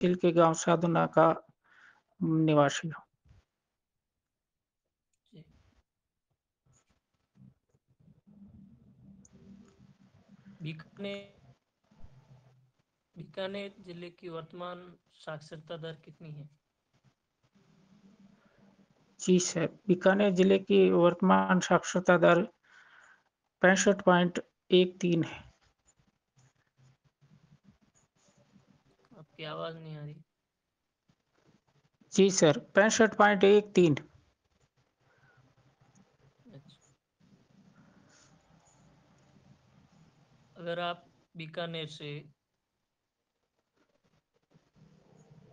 तिल के गाँव साधना का निवासी हूँ। जी। बीकानेर जिले की वर्तमान साक्षरता दर कितनी है? जी सर, बीकानेर जिले की वर्तमान साक्षरता दर 65.13 है। आपकी आवाज नहीं आ रही। जी सर, 65.13। अच्छा। अगर आप बीकानेर से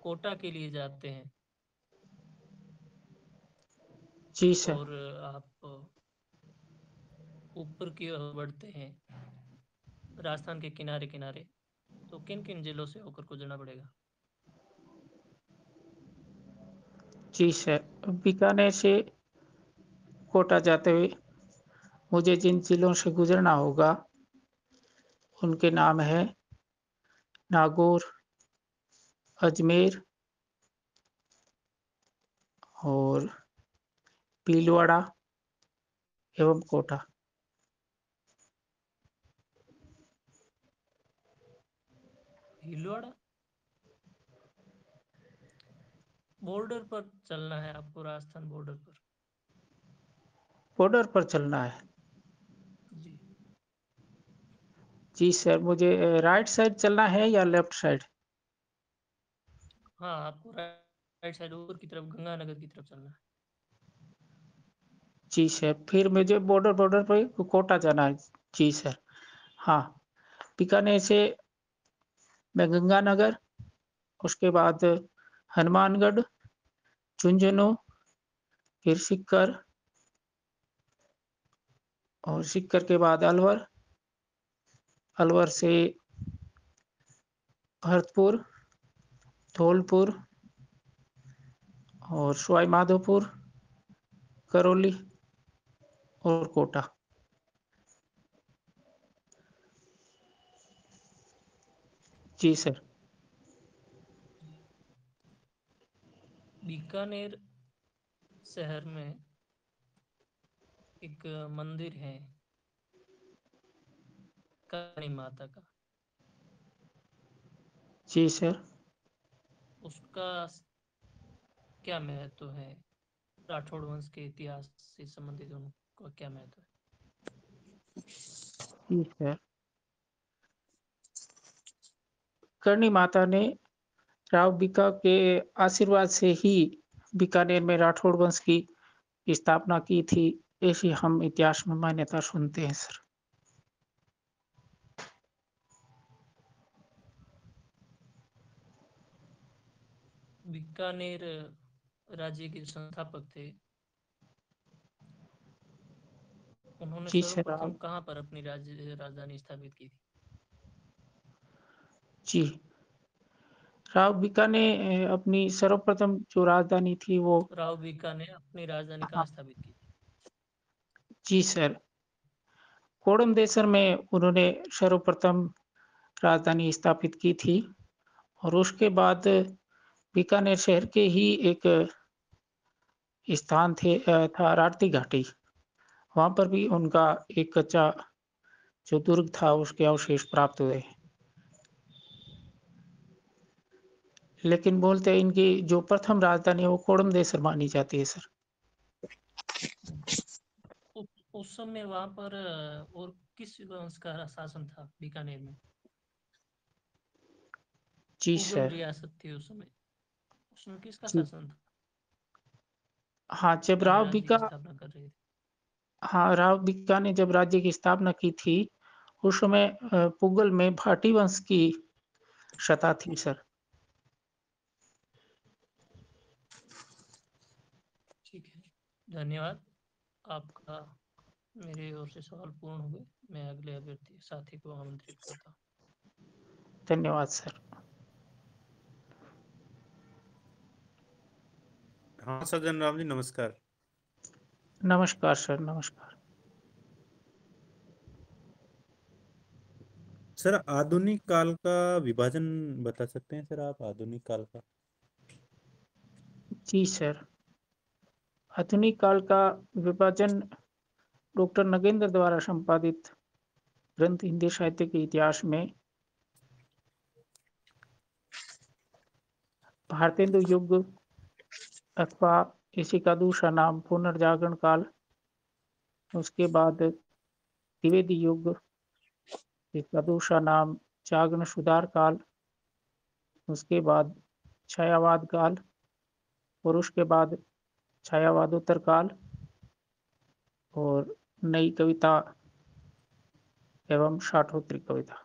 कोटा के लिए जाते हैं जी सर। और आप ऊपर की ओर बढ़ते हैं राजस्थान के किनारे किनारे, तो किन किन जिलों से होकर गुजरना पड़ेगा? जी सर, बीकानेर से कोटा जाते हुए मुझे जिन जिलों से गुजरना होगा उनके नाम है नागौर, अजमेर और भीलवाड़ा एवं कोटा। भीलवाड़ा बॉर्डर पर चलना है आपको, राजस्थान बॉर्डर पर। बॉर्डर पर चलना है। जी। जी सर, मुझे राइट साइड चलना है या लेफ्ट साइड? हाँ, आपको राइट साइड ऊपर की तरफ गंगानगर की तरफ चलना है। जी सर, फिर मुझे बॉर्डर बॉर्डर पर कोटा जाना है। जी सर। हाँ, बीकानेर से मैं गंगानगर, उसके बाद हनुमानगढ़, झुंझुनू, फिर सीकर और सीकर के बाद अलवर, अलवर से भरतपुर, धौलपुर और सवाई माधोपुर, करौली और कोटा। जी सर। बीकानेर शहर में एक मंदिर है काली माता का, जी सर। उसका क्या महत्व है? राठौड़ वंश के इतिहास से संबंधित उनका क्या महत्व है? जी सर। करणी माता ने राव बीका के आशीर्वाद से ही बीकानेर में राठौड़ वंश की स्थापना की थी, ऐसी हम इतिहास में मान्यता सुनते हैं सर। बीकानेर राज्य के संस्थापक थे, उन्होंने जी सर। सर्वप्रथम कहाँ पर अपनी राजधानी स्थापित की थी? जी, राव बीका ने अपनी सर्वप्रथम जो राजधानी थी वो, राव बीका ने अपनी राजधानी हाँ कहाँ स्थापित की थी? जी सर, कोडमदेसर में उन्होंने सर्वप्रथम राजधानी स्थापित की थी और उसके बाद बीकानेर शहर के ही एक स्थान था राप्ती घाटी, वहां पर भी उनका एक कच्चा जो दुर्ग था उसके अवशेष प्राप्त हुए। लेकिन बोलते हैं इनकी जो प्रथम राजधानी है वो कोडमदेसर मानी जाती है सर। उस समय वहां पर और किस वंश का शासन था बीकानेर में? जी मुगल सर। रियासत थी उस समय, उसमें किसका जी शासन था हाँ, जब जब ये राव राज्य बीका, की स्थापना कर रहे थे? हाँ राव बीका ने जब राज्य की स्थापना की थी उस समय पुगल में भाटी वंश की सत्ता थी सर। ठीक है, धन्यवाद आपका। मेरे ओर से सवाल पूर्ण हो गए। मैं अगले अभ्यर्थी साथी को आमंत्रित करता हूँ। धन्यवाद सर। हाँ सज्जन राम जी, नमस्कार। नमस्कार सर, नमस्कार। सर आधुनिक काल का विभाजन बता सकते हैं सर आप आधुनिक काल का? जी सर, आधुनिक काल का विभाजन डॉक्टर नगेंद्र द्वारा संपादित ग्रंथ हिंदी साहित्य के इतिहास में भारतेंदु युग अथवा इसी का दूसरा नाम पुनर्जागरण काल, उसके बाद द्विवेदी युग, इसका दूसरा नाम जागरण सुधार काल, उसके बाद छायावाद काल और उसके बाद छायावादोत्तर काल और नई कविता एवं शाठोत्तरी कविता।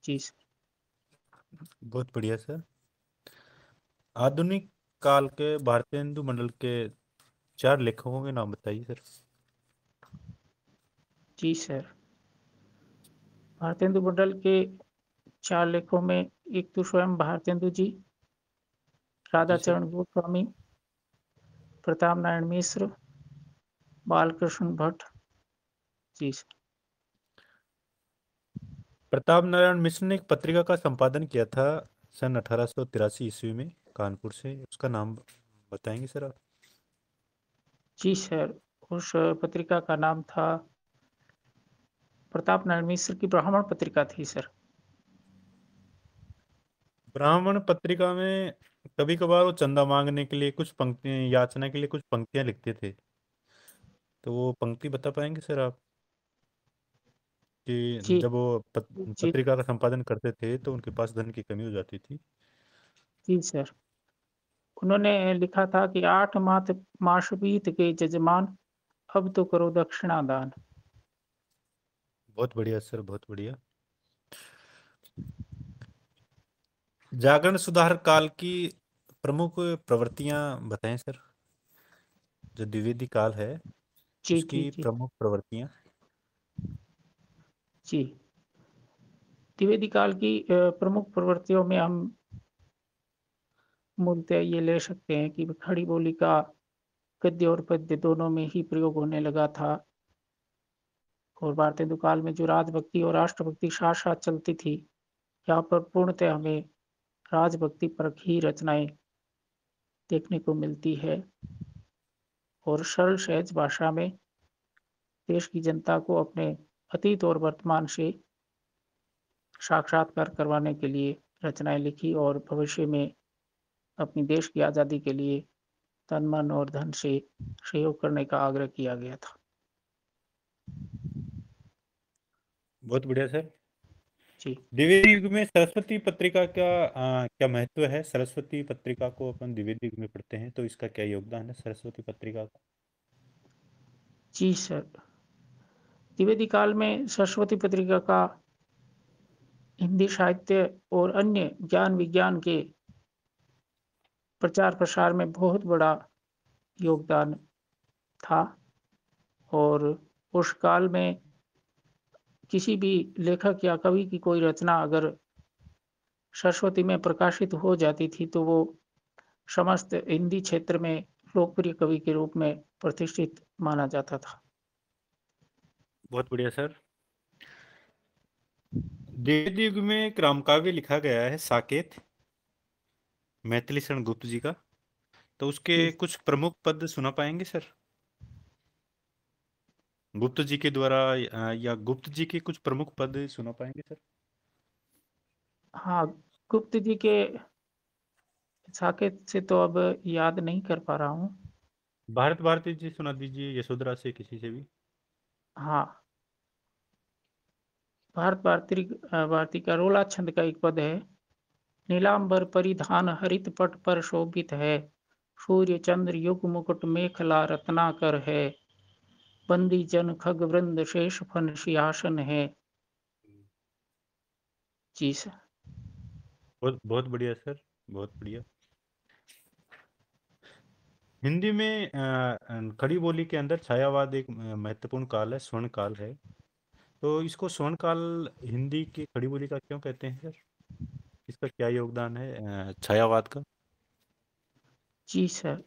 जी सर। बहुत बढ़िया सर। आधुनिक काल के भारतेंदु मंडल के 4 लेखकों के नाम बताइए सर। जी सर, भारतेंदु मंडल के 4 लेखों में एक तो स्वयं भारतेंदु जी, जी सर। राधाचरण गोस्वामी, प्रताप नारायण मिश्र, बालकृष्ण भट्ट। जी सर। प्रताप नारायण मिश्र ने एक पत्रिका का संपादन किया था सन 1883 ईस्वी में कानपुर से, उसका नाम बताएंगे सर आप? जी सर, उस पत्रिका का नाम था प्रताप नारायण मिश्र की ब्राह्मण पत्रिका थी सर। ब्राह्मण पत्रिका में कभी कभार वो चंदा मांगने के लिए कुछ पंक्तियां, याचना के लिए कुछ पंक्तियां लिखते थे, तो वो पंक्ति बता पाएंगे सर आप कि जी जब वो जी पत्रिका का संपादन करते थे तो उनके पास धन की कमी हो जाती थी? जी सर, उन्होंने लिखा था कि 8 मास बीत गए जजमान, अब तो करो दक्षिणा दान। बहुत बढ़िया सर, बहुत बढ़िया। जागरण सुधार काल की प्रमुख प्रवृत्तियां बताएं सर, जो द्विवेदी काल है जी जी उसकी जी प्रमुख प्रवृत्तियां। जी, द्विवेदी काल की प्रमुख प्रवृत्तियों में हम मूलतः ये ले सकते हैं कि खड़ी बोली का गद्य और पद्य दोनों में ही प्रयोग होने लगा था और भारतेंदु काल में जो राजभक्ति और राष्ट्रभक्ति साथ साथ चलती थी, यहाँ पर पूर्णतः हमें राजभक्ति परक ही रचनाएं देखने को मिलती है और सरल सहज भाषा में देश की जनता को अपने अतीत और वर्तमान से साक्षात्कार करवाने के लिए रचनाएं लिखी और भविष्य में अपनी देश की आज़ादी के लिए तन मन और धन से सहयोग करने का आग्रह किया गया था। बहुत बढ़िया सर। जी द्विवेदी युग में सरस्वती पत्रिका का क्या महत्व है? सरस्वती पत्रिका को अपन द्विवेदी युग में पढ़ते हैं तो इसका क्या योगदान है सरस्वती पत्रिका का? जी सर, द्विवेदी काल में सरस्वती पत्रिका का हिंदी साहित्य और अन्य ज्ञान विज्ञान के प्रचार प्रसार में बहुत बड़ा योगदान था और उस काल में किसी भी लेखक या कवि की कोई रचना अगर सरस्वती में प्रकाशित हो जाती थी तो वो समस्त हिंदी क्षेत्र में लोकप्रिय कवि के रूप में प्रतिष्ठित माना जाता था। बहुत बढ़िया सर। द्विवेदी युग में एक रामकाव्य लिखा गया है साकेत, मैथिली शरण गुप्त जी का, तो उसके जी कुछ प्रमुख पद सुना पाएंगे सर? गुप्त जी के द्वारा या गुप्त जी के कुछ प्रमुख पद सुना पाएंगे सर? हाँ, गुप्त जी के साकेत से तो अब याद नहीं कर पा रहा हूँ। भारत भारती जी सुना दीजिए, यशोधरा से किसी से भी। हाँ, भारती का रोला छंद का एक पद है। नीलांबर परिधान हरित पट पर शोभित है, सूर्य चंद्र युग मुकुट मेखला रत्नाकर है, बंदी जन खग वृंद शेष फन सिंहासन है। जी सर। बहुत बहुत बढ़िया सर, बहुत बढ़िया। हिंदी में खड़ी बोली के अंदर छायावाद एक महत्वपूर्ण काल है, स्वर्ण काल है, तो इसको स्वर्ण काल हिंदी की खड़ी बोली का क्यों कहते हैं सर? इसका क्या योगदान है छायावाद का? जी सर,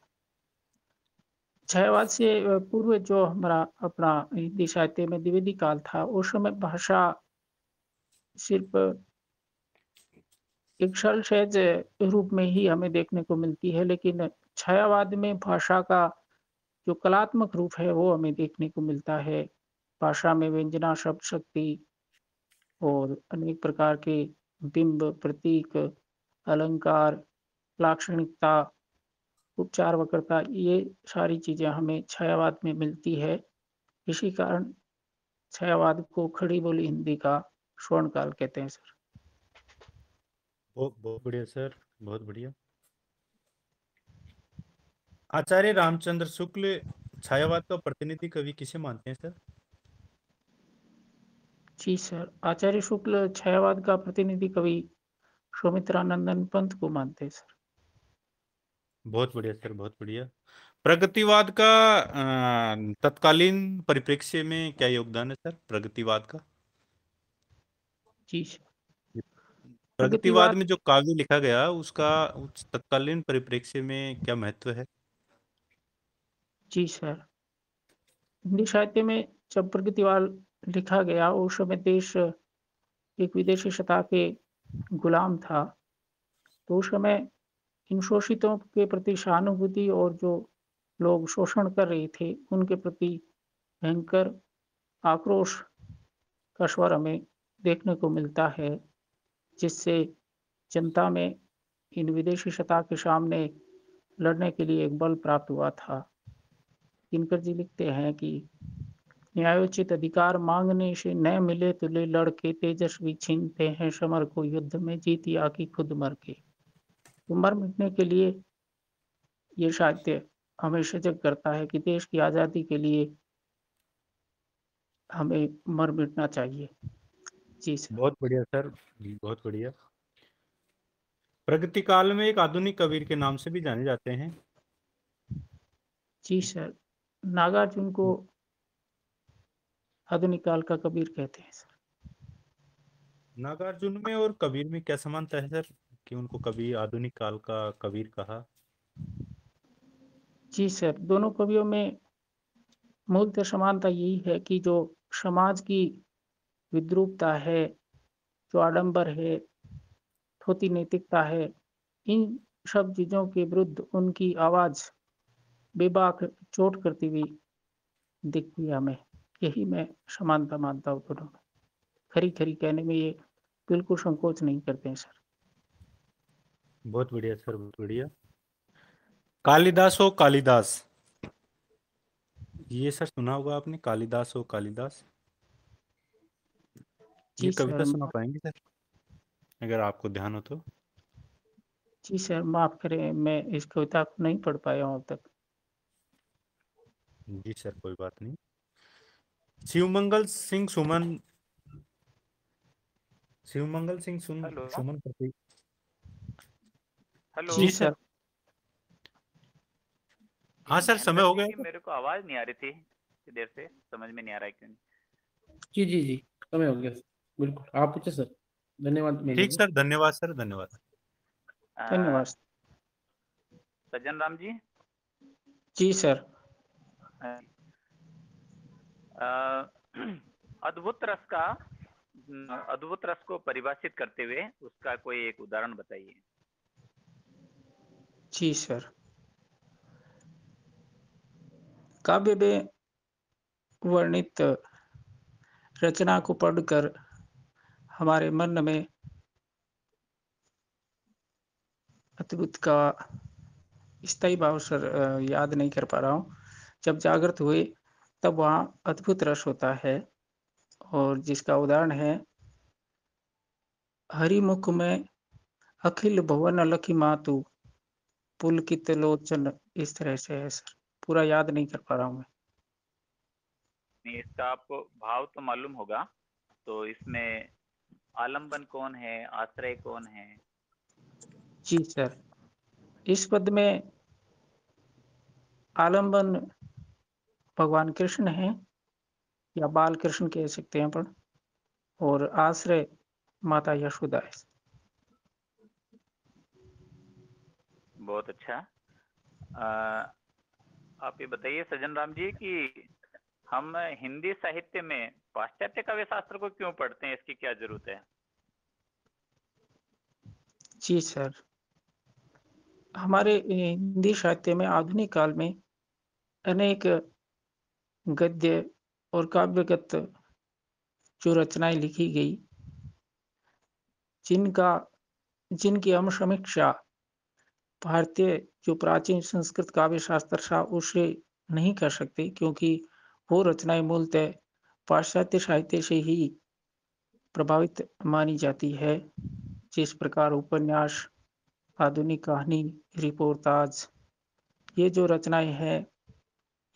छायावाद से पूर्व जो हमारा अपना हिंदी साहित्य में द्विवेदी काल था, उस समय भाषा सिर्फ एक सरल सहज रूप में ही हमें देखने को मिलती है, लेकिन छायावाद में भाषा का जो कलात्मक रूप है वो हमें देखने को मिलता है। भाषा में व्यंजना, शब्द शक्ति और अनेक प्रकार के बिंब, प्रतीक, अलंकार, लाक्षणिकता, उपचार, वक्रता, ये सारी चीजें हमें छायावाद में मिलती है। इसी कारण छायावाद को खड़ी बोली हिंदी का स्वर्ण काल कहते हैं सर। बहुत बहुत बढ़िया सर, बहुत बढ़िया। आचार्य रामचंद्र शुक्ल छायावाद का प्रतिनिधि कवि किसे मानते हैं सर? जी सर, आचार्य शुक्ल छायावाद का प्रतिनिधि कवि सौमित्रानंदन पंत को मानते हैं सर। बहुत बढ़िया सर, बहुत बढ़िया। प्रगतिवाद का तत्कालीन परिप्रेक्ष्य में क्या योगदान है सर, प्रगतिवाद का? जी सर, प्रगतिवाद प्रगतिवाद में जो काव्य लिखा गया उसका उस तत्कालीन परिप्रेक्ष्य में क्या महत्व है? जी सर, हिंदी साहित्य में जब प्रगतिवाद लिखा गया उस समय देश एक विदेशी सत्ता के गुलाम था। तो उस समय इन शोषितों के प्रति सहानुभूति और जो लोग शोषण कर रहे थे उनके प्रति भयंकर आक्रोश का स्वर हमें देखने को मिलता है, जिससे जनता में इन विदेशी सत्ता के सामने लड़ने के लिए एक बल प्राप्त हुआ था। दिनकर जी लिखते हैं कि न्यायोचित अधिकार मांगने से न मिले तो ले लड़के तेजस्वी छीनते हैं समर को युद्ध में जीती आकी खुद मर के। तो मर मिटने के लिए ये साहित्य हमें सजग करता है कि देश की आजादी के लिए हमें मर मिटना चाहिए। जी सर। बहुत बढ़िया सर, बहुत बढ़िया। प्रगति काल में एक आधुनिक कबीर के नाम से भी जाने जाते हैं। जी सर, नागार्जुन को आधुनिक काल का कबीर कहते हैं सर। नागार्जुन में और कबीर में क्या समानता है सर कि उनको कभी आधुनिक काल का कबीर कहा? जी सर, दोनों कवियों में मूलतः समानता यही है कि जो समाज की विद्रूपता है, जो आडंबर है, थोथी नैतिकता है, इन सब चीजों के विरुद्ध उनकी आवाज बेबाक चोट करती हुई दिखती है हमें। यही मैं समानता मानता हूँ दोनों में। खरी खरी कहने में ये बिल्कुल संकोच नहीं करते हैं सर। बहुत बढ़िया सर, बहुत बढ़िया। कालिदास हो कालिदास, ये सर सुना होगा आपने, कालिदास हो कालिदास। जी ये सर, कविता सुना पाएंगे सर अगर आपको ध्यान हो तो? जी सर, माफ करें, मैं इस कविता को नहीं पढ़ पाया हूँ अब तक। जी सर, कोई बात नहीं। शिवमंगल सिंह सुमन, शिवमंगल सिंह हेलो सुमन प्रतीक। हेलो। जी जी सर। सर। हाँ सर, ध्यान समय हो रखिए गया कि तो। मेरे को आवाज नहीं आ रही थी इतनी देर से, समझ में नहीं आ रहा है क्यों। जी जी जी, समय हो गया सर, बिल्कुल आप पूछे सर। धन्यवाद मेरे ठीक लिए। सर, धन्यवाद सर, धन्यवाद। धन्यवाद। सज्जन राम जी। जी सर। अद्भुत रस का, अद्भुत रस को परिभाषित करते हुए उसका कोई एक उदाहरण बताइए। जी सर, काव्य में वर्णित रचना को पढ़कर हमारे मन में अद्भुत का स्थायी भाव सर याद नहीं कर पा रहा हूँ। जब जागृत हुए तब वहाँ अद्भुत रस होता है, और जिसका उदाहरण है हरिमुख में अखिल भुवन अलखी मातु पुलकित लोचन, इस तरह से है सर। पूरा याद नहीं कर पा रहा हूँ मैं। नहीं, इसका आपको भाव तो मालूम होगा, तो इसमें आलम्बन कौन है, आश्रय कौन है? जी सर, इस पद में आलम्बन भगवान कृष्ण है, या बाल कृष्ण कह सकते हैं अपन, और आश्रय माता यशोदा है। बहुत अच्छा। आप ये बताइए सज्जन राम जी कि हम हिंदी साहित्य में पाश्चात्य काव्य शास्त्र को क्यों पढ़ते हैं, इसकी क्या जरूरत है? जी सर। हमारे हिंदी साहित्य में आधुनिक काल में अनेक गद्य और काव्यगत जो रचनाएँ लिखी गई, जिनका जिनकी हम समीक्षा भारतीय जो प्राचीन संस्कृत काव्य शास्त्र था उससे नहीं कर सकते, क्योंकि वो रचनाएँ मूलतः पाश्चात्य साहित्य से ही प्रभावित मानी जाती है। जिस प्रकार उपन्यास, आधुनिक कहानी, रिपोर्टाज, ये जो रचनाएँ हैं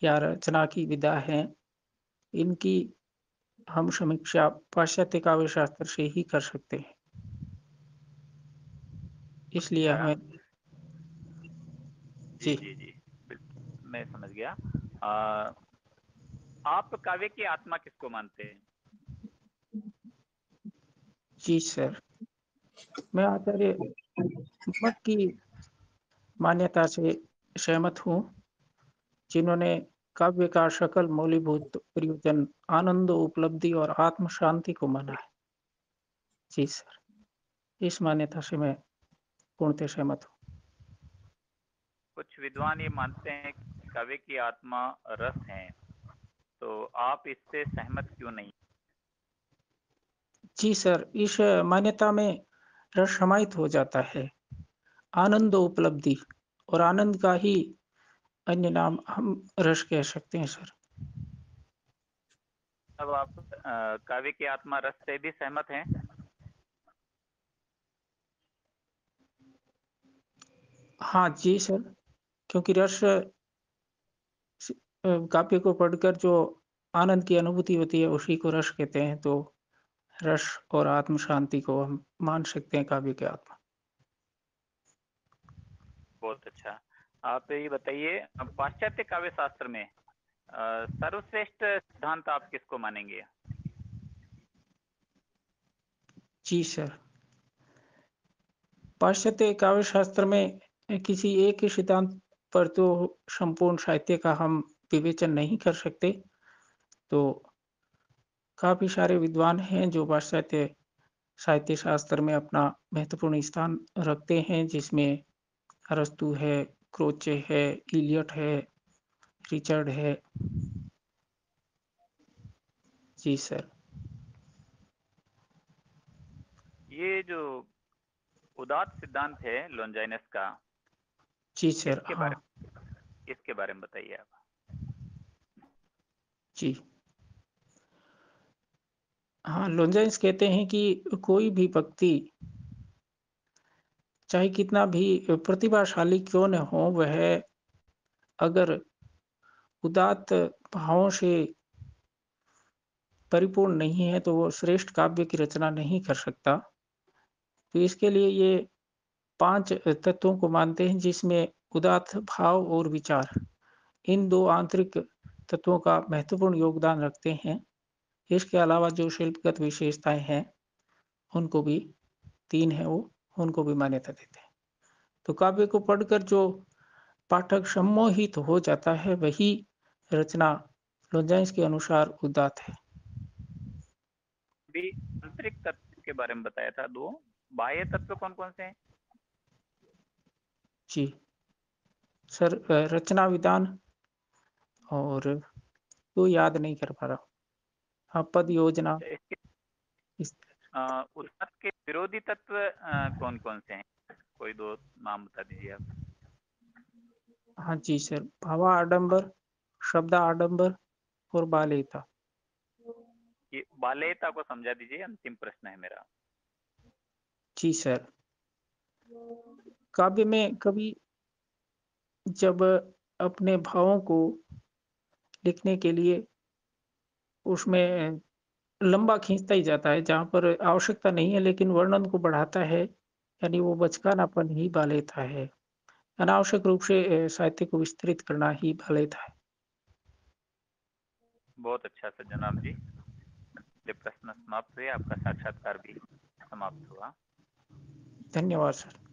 या रचना की विधा है, इनकी हम समीक्षा पाश्चात्य काव्य शास्त्र से ही कर सकते हैं। इसलिए अच्छा। हमें जी, जी, जी, जी। बिल्कुल, मैं समझ गया। आप काव्य की आत्मा किसको मानते हैं? जी सर। मैं आचार्य मठ की मान्यता से सहमत हूँ, जिन्होंने काव्य का सकल मूलीभूत प्रयोजन आनंद, उपलब्धि और आत्म शांति को माना है। जी सर, इस मान्यता से मैं पूर्णतः सहमत हूँ। कुछ विद्वान ये मानते हैं कि काव्य की आत्मा रस है, तो आप इससे सहमत क्यों नहीं? जी सर, इस मान्यता में रस समाहित हो जाता है। आनंद, उपलब्धि और आनंद का ही अन्य नाम हम रस कह सकते हैं सर। अब आप काव्य की आत्मा रस से भी सहमत हैं? हाँ जी सर, क्योंकि रस काव्य को पढ़कर जो आनंद की अनुभूति होती है उसी को रस कहते हैं, तो रस और आत्म शांति को हम मान सकते हैं काव्य की आत्मा। बहुत अच्छा। आप ये बताइए, पाश्चात्य काव्य शास्त्र में सर्वश्रेष्ठ सिद्धांत आप किसको मानेंगे? जी सर, पाश्चात्य काव्य शास्त्र में किसी एक ही सिद्धांत पर तो संपूर्ण साहित्य का हम विवेचन नहीं कर सकते। तो काफी सारे विद्वान हैं जो पाश्चात्य साहित्य शास्त्र में अपना महत्वपूर्ण स्थान रखते हैं, जिसमें अरस्तु है, क्रोचे है, इलियट है, रिचर्ड है। जी सर। ये जो उदात्त सिद्धांत है लॉन्जाइनस का, जी सर, इसके हाँ। बारे इसके बारे में बताइए आप। जी। हाँ, लॉन्जाइन्स कहते हैं कि कोई भी व्यक्ति चाहे कितना भी प्रतिभाशाली क्यों न हो, वह अगर उदात्त भावों से परिपूर्ण नहीं है, तो वो श्रेष्ठ काव्य की रचना नहीं कर सकता। तो इसके लिए ये 5 तत्वों को मानते हैं, जिसमें उदात्त भाव और विचार, इन 2 आंतरिक तत्वों का महत्वपूर्ण योगदान रखते हैं। इसके अलावा जो शिल्पगत विशेषताएँ हैं, उनको भी 3 हैं वो, उनको भी मान्यता देते हैं। तो काव्य को पढ़कर जो पाठक सम्मोहित हो जाता है, वही रचना लॉन्जाइन्स के अनुसार उदात्त है। भी आंतरिक तत्व के बारे में बताया था 2, बाह्य तत्व कौन कौन से हैं? जी, सर रचना विधान और तो याद नहीं कर पा रहा हूँ। हाँ, पद योजना इसके इस उदात्त के विरोधी तत्व कौन कौन से हैं? कोई 2 नाम बता दीजिए आप। हाँ जी सर, भावाडंबर, शब्दाडंबर और बालेता। ये बालेयता को समझा दीजिए, अंतिम प्रश्न है मेरा। जी सर, काव्य में कवि जब अपने भावों को लिखने के लिए उसमें लंबा खींचता ही जाता है, जहाँ पर आवश्यकता नहीं है लेकिन वर्णन को बढ़ाता है, यानी वो बचकानापन ही बालेता है। अनावश्यक रूप से साहित्य को विस्तृत करना ही बालेता है। बहुत अच्छा सर जनाब जी। ये प्रश्न समाप्त हुए, आपका साक्षात्कार भी समाप्त हुआ। धन्यवाद सर।